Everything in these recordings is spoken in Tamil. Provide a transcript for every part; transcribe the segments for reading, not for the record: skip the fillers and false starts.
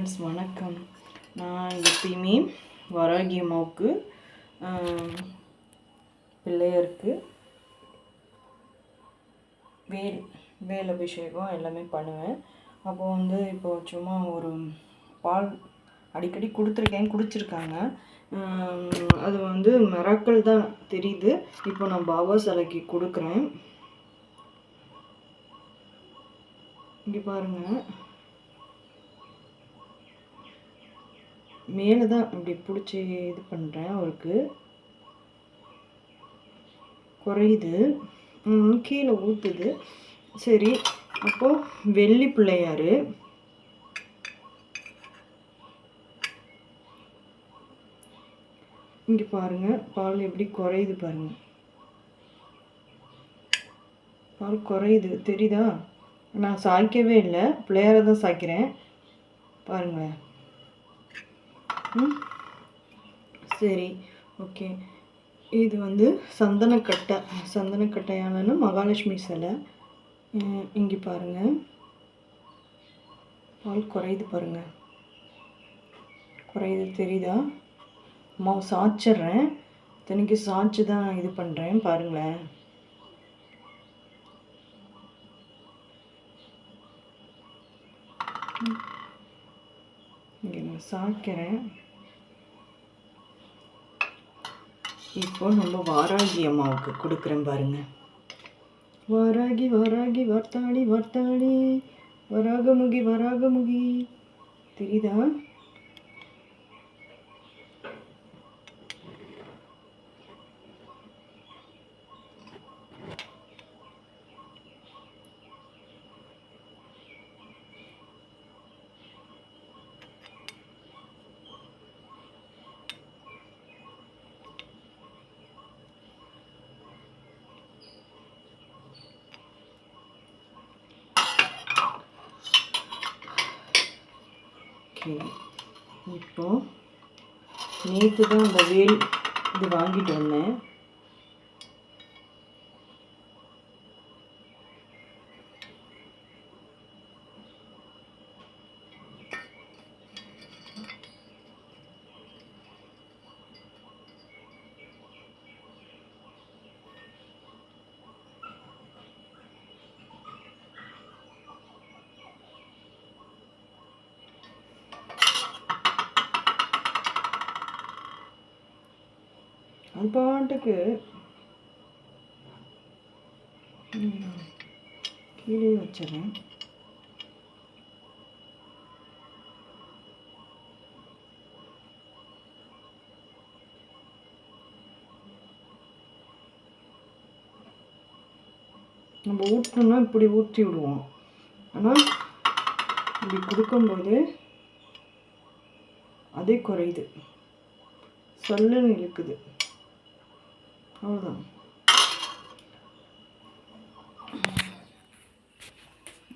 வணக்கம். நான் எப்பயுமே வராகி அம்மாவுக்கு பிள்ளையருக்கு வேல் அபிஷேகம் எல்லாமே பண்ணுவேன். அப்போ இப்போ சும்மா ஒரு பால் அடிக்கடி குடிச்சிருக்காங்க. அது மிராக்கிள் தான் தெரியுது. இப்போ நான் பாபா சிலைக்கு கொடுக்குறேன். இங்கே பாருங்கள், மேலே தான் இப்படி பிடிச்சி இது பண்ணுறேன். அவருக்கு குறையுது, கீழே ஊற்றுது. சரி, அப்போது வெள்ளி பிள்ளையார் இங்கே பாருங்கள், பால் எப்படி குறையுது பாருங்கள். பால் குறையுது தெரியுதா? நான் சாய்க்கவே இல்லை, பிள்ளையாரை தான் சாய்க்கிறேன் பாருங்களேன். சரி, ஓகே. இது சந்தனக்கட்டையாலன்னு மகாலட்சுமி சிலை. இங்கே பாருங்கள், பால் குறையுது பாருங்கள், குறையுது தெரியுதா? அம்மாவை சாய்ச்சிட்றேன், இத்தனைக்கு சாய்ச்சி தான் இது பண்ணுறேன் பாருங்களேன். இங்கே நான் சாய்க்கிறேன். இப்போ நம்ம வாராகி அம்மாவுக்கு கொடுக்குறேன் பாருங்க. வாராகி வாராகி வர்த்தாளி வர்த்தாளி வராகமுகி வராகமுகி தெரியுதா? இப்போ நேற்று தான் அந்த வேல் இது வாங்கிட்டு வந்தேன். அது பாட்டுக்கு கீழே வச்சிடறேன். நம்ம ஊற்றணும்னா இப்படி ஊற்றி விடுவோம், ஆனால் இப்படி கொடுக்கும்போது அதே குறையுது, சல்லுன்னு இருக்குது. அவ்வளோதான்.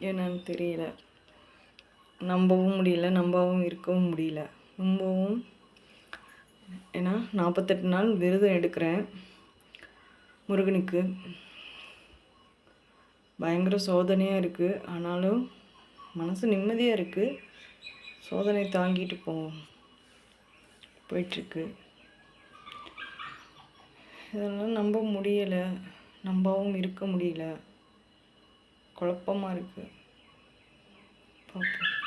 என்னன்னு தெரியல, நம்பவும் முடியல, நம்பவும் இருக்கவும் முடியல. ரொம்பவும், ஏன்னா 48 நாள் விரதம் எடுக்கிறேன் முருகனுக்கு. பயங்கர சோதனையாக இருக்குது, ஆனாலும் மனசு நிம்மதியாக இருக்குது. சோதனை தாங்கிட்டு போயிட்டுருக்கு. இதெல்லாம் நம்ப முடியலை, நம்பவும் இருக்க முடியல, குழப்பமாக இருக்குது. பார்ப்போம்.